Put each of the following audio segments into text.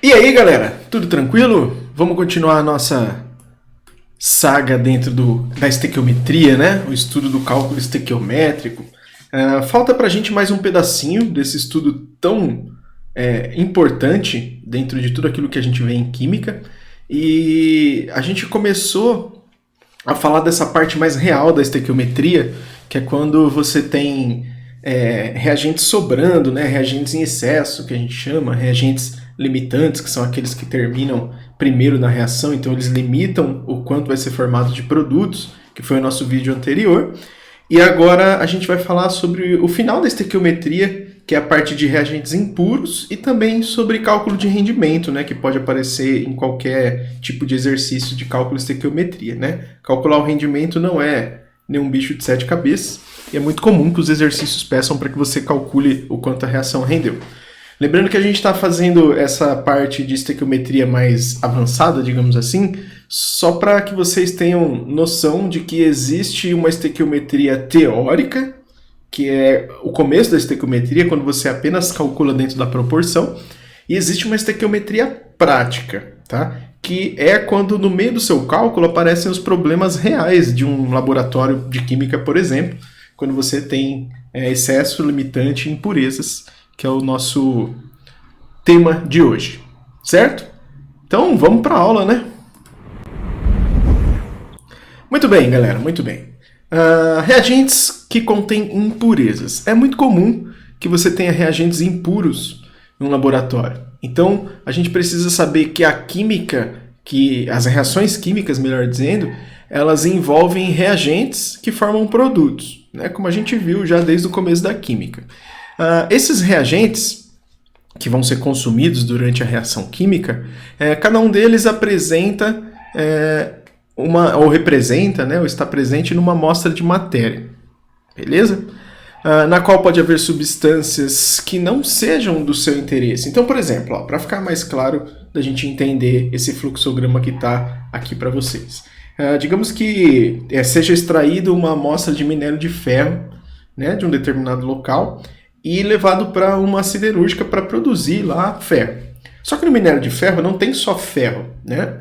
E aí, galera, tudo tranquilo? Vamos continuar a nossa saga dentro da estequiometria, né? O estudo do cálculo estequiométrico. Falta pra gente mais um pedacinho desse estudo tão importante dentro de tudo aquilo que a gente vê em química. E a gente começou a falar dessa parte mais real da estequiometria, que é quando você tem reagentes sobrando, né? Reagentes em excesso, que a gente chama, reagentes limitantes, que são aqueles que terminam primeiro na reação, então eles limitam o quanto vai ser formado de produtos, que foi o nosso vídeo anterior. E agora a gente vai falar sobre o final da estequiometria, que é a parte de reagentes impuros, e também sobre cálculo de rendimento, né, que pode aparecer em qualquer tipo de exercício de cálculo de estequiometria, né? Calcular o rendimento não é nenhum bicho de 7 cabeças, e é muito comum que os exercícios peçam para que você calcule o quanto a reação rendeu. Lembrando que a gente está fazendo essa parte de estequiometria mais avançada, digamos assim, só para que vocês tenham noção de que existe uma estequiometria teórica, que é o começo da estequiometria, quando você apenas calcula dentro da proporção, e existe uma estequiometria prática, tá? Que é quando no meio do seu cálculo aparecem os problemas reais de um laboratório de química, por exemplo, quando você tem excesso, limitante e impurezas, que é o nosso tema de hoje, certo? Então vamos para a aula, né? Muito bem, galera, muito bem. Reagentes que contêm impurezas. É muito comum que você tenha reagentes impuros no laboratório. Então a gente precisa saber que a química, que as reações químicas, melhor dizendo, elas envolvem reagentes que formam produtos, né? Como a gente viu já desde o começo da química. Esses reagentes que vão ser consumidos durante a reação química, cada um deles apresenta ou representa, né, ou está presente numa amostra de matéria, beleza? Na qual pode haver substâncias que não sejam do seu interesse. Então, por exemplo, para ficar mais claro da gente entender esse fluxograma que está aqui para vocês. Digamos que seja extraído uma amostra de minério de ferro, né, de um determinado local, e levado para uma siderúrgica para produzir lá ferro. Só que no minério de ferro não tem só ferro, né?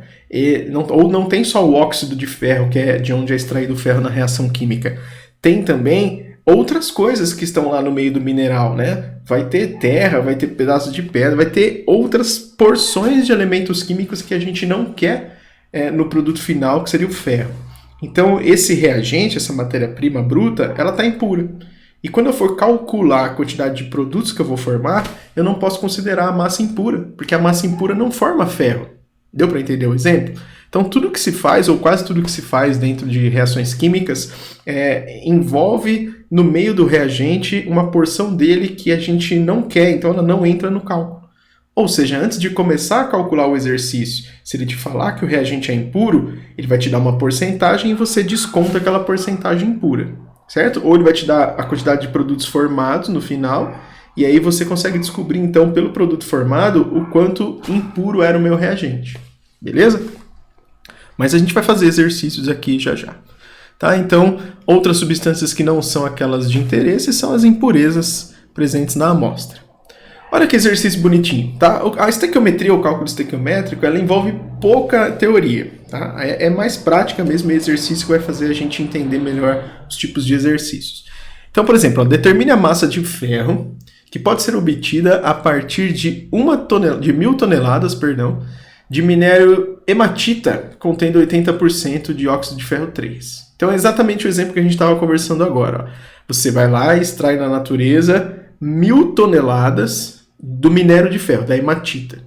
Ou não tem só o óxido de ferro, que é de onde é extraído o ferro na reação química. Tem também outras coisas que estão lá no meio do mineral, né? Vai ter terra, vai ter pedaços de pedra, vai ter outras porções de elementos químicos que a gente não quer no produto final, que seria o ferro. Então esse reagente, essa matéria-prima bruta, ela está impura. E quando eu for calcular a quantidade de produtos que eu vou formar, eu não posso considerar a massa impura, porque a massa impura não forma ferro. Deu para entender o exemplo? Então tudo que se faz, ou quase tudo que se faz dentro de reações químicas, envolve no meio do reagente uma porção dele que a gente não quer, então ela não entra no cálculo. Ou seja, antes de começar a calcular o exercício, se ele te falar que o reagente é impuro, ele vai te dar uma porcentagem e você desconta aquela porcentagem impura. Certo? Ou ele vai te dar a quantidade de produtos formados no final, e aí você consegue descobrir, então, pelo produto formado, o quanto impuro era o meu reagente. Beleza? Mas a gente vai fazer exercícios aqui já já. Tá? Então, outras substâncias que não são aquelas de interesse são as impurezas presentes na amostra. Olha que exercício bonitinho, tá? A estequiometria, o cálculo estequiométrico, ela envolve pouca teoria, tá? É mais prática mesmo, e exercício que vai fazer a gente entender melhor os tipos de exercícios. Então, por exemplo, determine a massa de ferro que pode ser obtida a partir de 1.000 toneladas, de minério hematita contendo 80% de óxido de ferro 3. Então é exatamente o exemplo que a gente estava conversando agora. Ó. Você vai lá e extrai na natureza 1.000 toneladas do minério de ferro, da hematita.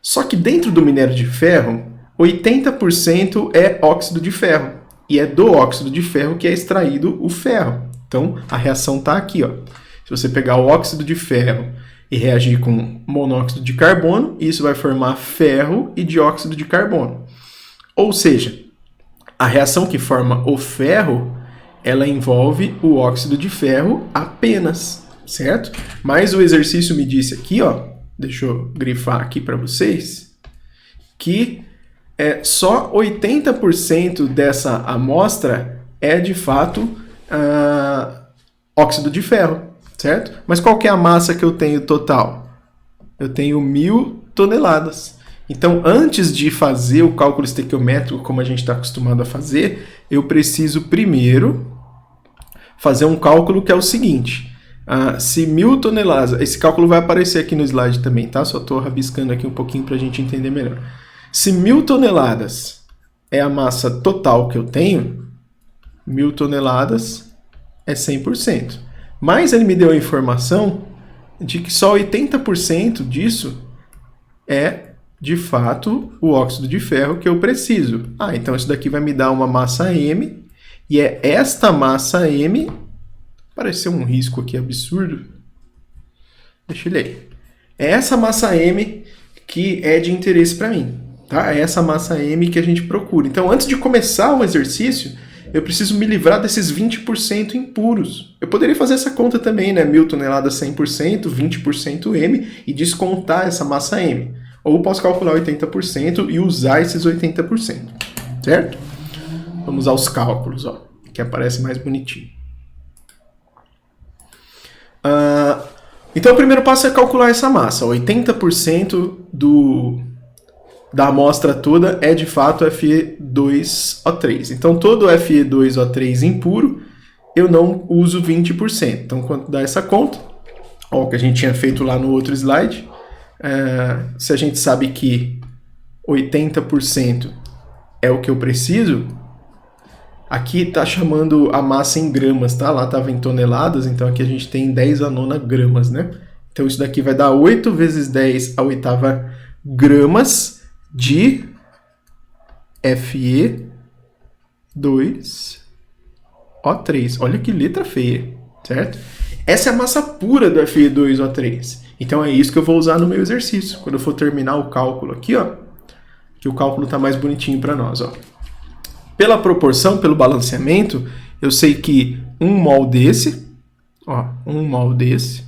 Só que dentro do minério de ferro, 80% é óxido de ferro. E é do óxido de ferro que é extraído o ferro. Então, a reação está aqui. Ó. Se você pegar o óxido de ferro e reagir com monóxido de carbono, isso vai formar ferro e dióxido de carbono. Ou seja, a reação que forma o ferro, ela envolve o óxido de ferro apenas. Certo? Mas o exercício me disse aqui, ó, deixa eu grifar aqui para vocês, que só 80% dessa amostra é de fato óxido de ferro, certo? Mas qual que é a massa que eu tenho total? Eu tenho 1.000 toneladas. Então, antes de fazer o cálculo estequiométrico, como a gente está acostumado a fazer, eu preciso primeiro fazer um cálculo que é o seguinte. Se 1.000 toneladas... Esse cálculo vai aparecer aqui no slide também, tá? Só estou rabiscando aqui um pouquinho para a gente entender melhor. Se 1.000 toneladas é a massa total que eu tenho, 1.000 toneladas é 100%. Mas ele me deu a informação de que só 80% disso é, de fato, o óxido de ferro que eu preciso. Então isso daqui vai me dar uma massa M, e é esta massa M... Parece ser um risco aqui absurdo. Deixa eu ler. É essa massa M que é de interesse para mim. Tá? É essa massa M que a gente procura. Então, antes de começar o exercício, eu preciso me livrar desses 20% impuros. Eu poderia fazer essa conta também, né? 1.000 toneladas 100%, 20% M, e descontar essa massa M. Ou posso calcular 80% e usar esses 80%. Certo? Vamos aos cálculos, ó, que aparece mais bonitinho. Então o primeiro passo é calcular essa massa. 80% da amostra toda é de fato Fe2O3. Então todo Fe2O3 impuro eu não uso 20%. Então quanto dá essa conta? O que a gente tinha feito lá no outro slide. Se a gente sabe que 80% é o que eu preciso, aqui está chamando a massa em gramas, tá? Lá estava em toneladas, então aqui a gente tem 10 a nona gramas, né? Então isso daqui vai dar 8 vezes 10 a oitava gramas de Fe2O3. Olha que letra feia, certo? Essa é a massa pura do Fe2O3. Então é isso que eu vou usar no meu exercício. Quando eu for terminar o cálculo aqui, ó, que o cálculo está mais bonitinho para nós, ó. Pela proporção, pelo balanceamento, eu sei que 1 mol desse, ó, 1 mol desse,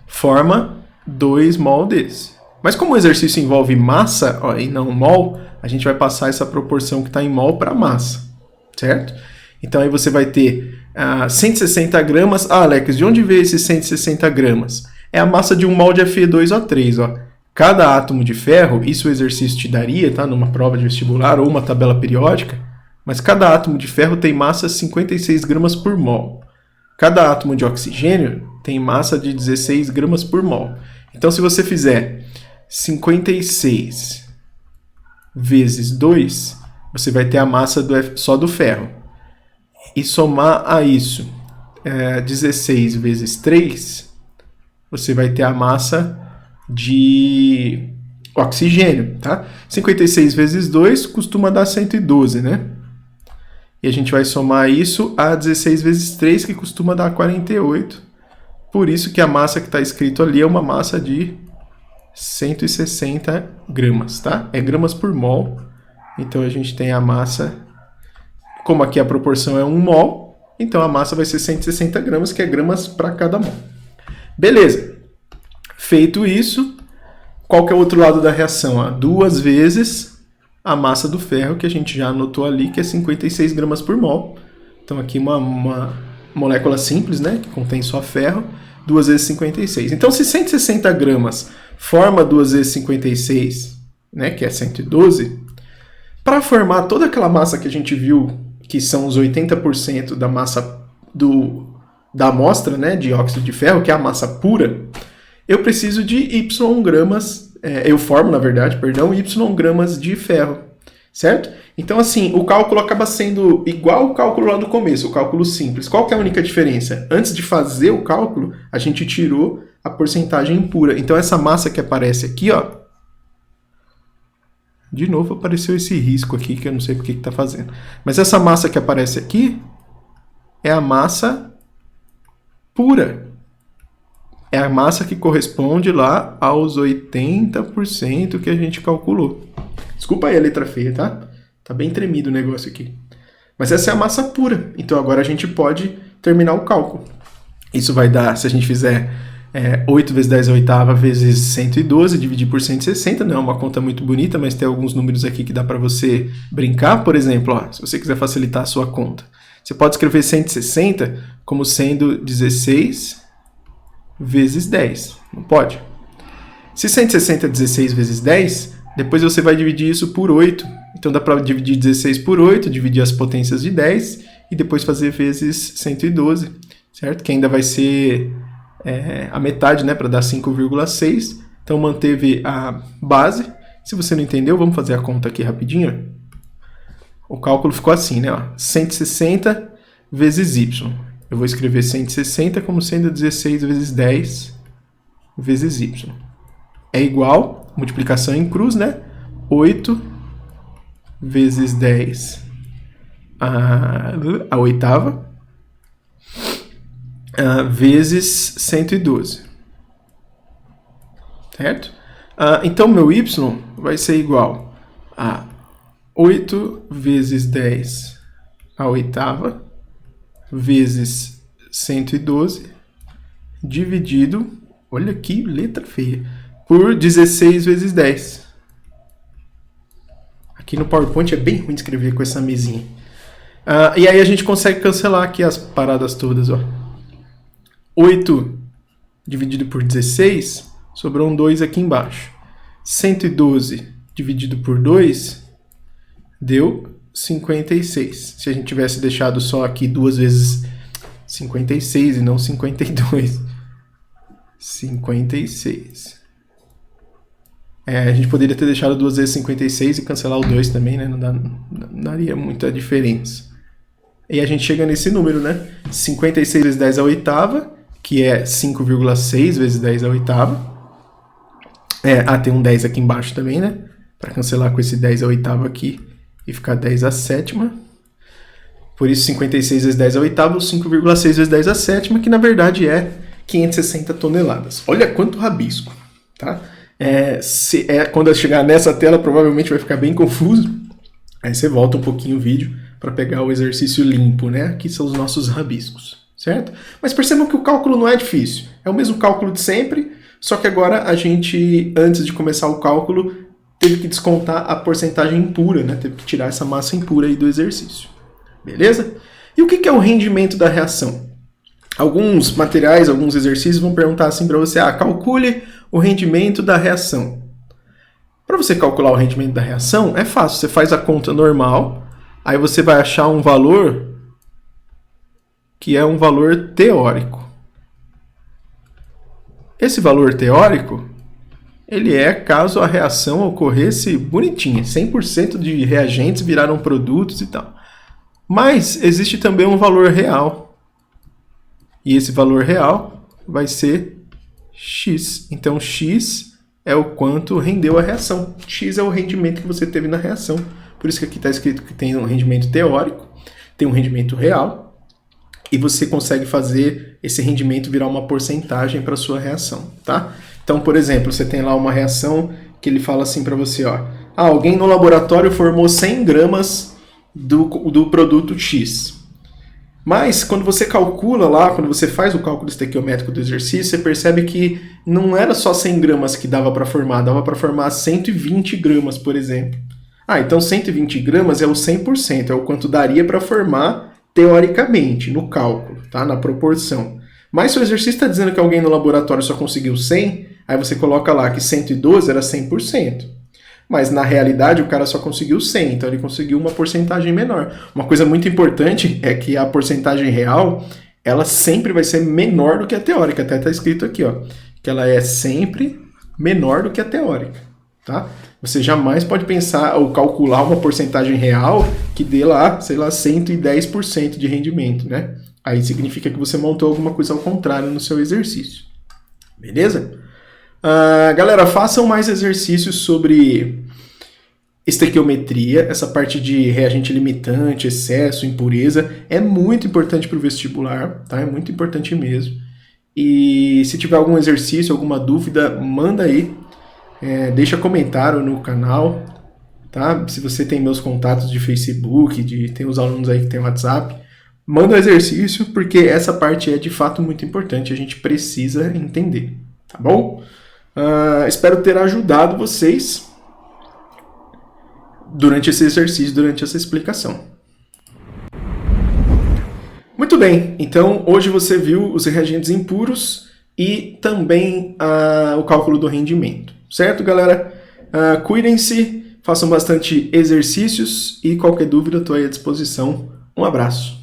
forma 2 mol desse. Mas como o exercício envolve massa, ó, e não mol, a gente vai passar essa proporção que está em mol para massa, certo? Então aí você vai ter 160 gramas. Alex, de onde veio esses 160 gramas? É a massa de 1 mol de Fe2O3, ó. Cada átomo de ferro, isso o exercício te daria, tá? Numa prova de vestibular ou uma tabela periódica, mas cada átomo de ferro tem massa 56 gramas por mol. Cada átomo de oxigênio tem massa de 16 gramas por mol. Então, se você fizer 56 vezes 2, você vai ter a massa só do ferro. E somar a isso 16 vezes 3, você vai ter a massa de oxigênio, tá? 56 vezes 2 costuma dar 112, né? E a gente vai somar isso a 16 vezes 3, que costuma dar 48. Por isso que a massa que está escrito ali é uma massa de 160 gramas, tá? É gramas por mol. Então a gente tem a massa, como aqui a proporção é 1 mol, então a massa vai ser 160 gramas, que é gramas para cada mol. Beleza. Feito isso, qual que é o outro lado da reação? 2 vezes a massa do ferro, que a gente já anotou ali, que é 56 gramas por mol. Então aqui uma molécula simples, né, que contém só ferro, 2 vezes 56. Então se 160 gramas forma 2 vezes 56, né, que é 112, para formar toda aquela massa que a gente viu, que são os 80% da massa da amostra, né, de óxido de ferro, que é a massa pura, eu preciso de Y gramas, Y gramas de ferro, certo? Então, assim, o cálculo acaba sendo igual ao cálculo lá do começo, o cálculo simples. Qual que é a única diferença? Antes de fazer o cálculo, a gente tirou a porcentagem impura. Então, essa massa que aparece aqui, ó, de novo apareceu esse risco aqui, que eu não sei porque que está fazendo. Mas essa massa que aparece aqui é a massa pura. É a massa que corresponde lá aos 80% que a gente calculou. Desculpa aí a letra feia, tá? Tá bem tremido o negócio aqui. Mas essa é a massa pura. Então agora a gente pode terminar o cálculo. Isso vai dar, se a gente fizer 8 vezes 10 a oitava vezes 112, dividir por 160, não é uma conta muito bonita, mas tem alguns números aqui que dá para você brincar. Por exemplo, ó, se você quiser facilitar a sua conta, você pode escrever 160 como sendo 16 vezes 10, não pode? Se 160 é 16 vezes 10, depois você vai dividir isso por 8. Então dá para dividir 16 por 8, dividir as potências de 10 e depois fazer vezes 112, certo? Que ainda vai ser a metade, né, para dar 5,6. Então manteve a base. Se você não entendeu, vamos fazer a conta aqui rapidinho. O cálculo ficou assim, né? 160 vezes y. Eu vou escrever 160 como sendo 16 vezes 10 vezes y. É igual, multiplicação em cruz, né? 8 vezes 10 a oitava vezes 112. Certo? Então, meu y vai ser igual a 8 vezes 10 a oitava vezes 112 dividido, olha que letra feia, por 16 vezes 10. Aqui no PowerPoint é bem ruim de escrever com essa mesinha. E aí a gente consegue cancelar aqui as paradas todas. 8 dividido por 16, sobrou um 2 aqui embaixo. 112 dividido por 2 deu 56. Se a gente tivesse deixado só aqui 2 vezes 56 e não 52. 56. A gente poderia ter deixado 2 vezes 56 e cancelar o 2 também, né? Não daria muita diferença. E a gente chega nesse número, né? 56 vezes 10 à oitava, que é 5,6 vezes 10 à oitava. Tem um 10 aqui embaixo também, né? Para cancelar com esse 10 à oitava aqui e ficar 10 à sétima. Por isso, 56 vezes 10 à oitava, 5,6 vezes 10 à sétima, que na verdade é 560 toneladas. Olha quanto rabisco, tá? Quando eu chegar nessa tela, provavelmente vai ficar bem confuso. Aí você volta um pouquinho o vídeo para pegar o exercício limpo, né? Aqui são os nossos rabiscos, certo? Mas percebam que o cálculo não é difícil. É o mesmo cálculo de sempre, só que agora a gente, antes de começar o cálculo, teve que descontar a porcentagem impura, né? Teve que tirar essa massa impura aí do exercício. Beleza? E o que é o rendimento da reação? Alguns materiais, alguns exercícios vão perguntar assim para você, calcule o rendimento da reação. Para você calcular o rendimento da reação, é fácil. Você faz a conta normal, aí você vai achar um valor que é um valor teórico. Esse valor teórico, ele é caso a reação ocorresse bonitinha, 100% de reagentes viraram produtos e tal. Mas existe também um valor real. E esse valor real vai ser X. Então, X é o quanto rendeu a reação. X é o rendimento que você teve na reação. Por isso que aqui está escrito que tem um rendimento teórico, tem um rendimento real, e você consegue fazer esse rendimento virar uma porcentagem para a sua reação, tá? Então, por exemplo, você tem lá uma reação que ele fala assim para você, alguém no laboratório formou 100 gramas do produto X. Mas, quando você calcula lá, quando você faz o cálculo estequiométrico do exercício, você percebe que não era só 100 gramas que dava para formar 120 gramas, por exemplo. Então 120 gramas é o 100%, é o quanto daria para formar teoricamente, no cálculo, tá? Na proporção. Mas se o exercício está dizendo que alguém no laboratório só conseguiu 100, aí você coloca lá que 112 era 100%. Mas na realidade o cara só conseguiu 100, então ele conseguiu uma porcentagem menor. Uma coisa muito importante é que a porcentagem real, ela sempre vai ser menor do que a teórica. Até está escrito aqui, que ela é sempre menor do que a teórica, tá? Você jamais pode pensar ou calcular uma porcentagem real que dê lá, sei lá, 110% de rendimento, né? Aí significa que você montou alguma coisa ao contrário no seu exercício. Beleza? Galera, façam mais exercícios sobre estequiometria, essa parte de reagente limitante, excesso, impureza, é muito importante para o vestibular, tá? É muito importante mesmo. E se tiver algum exercício, alguma dúvida, manda aí, deixa comentário no canal, tá? Se você tem meus contatos de Facebook, tem os alunos aí que tem WhatsApp, manda o exercício, porque essa parte é de fato muito importante, a gente precisa entender, tá bom? Espero ter ajudado vocês durante esse exercício, durante essa explicação. Muito bem, então hoje você viu os reagentes impuros e também o cálculo do rendimento. Certo, galera? Cuidem-se, façam bastante exercícios e qualquer dúvida eu estou aí à disposição. Um abraço.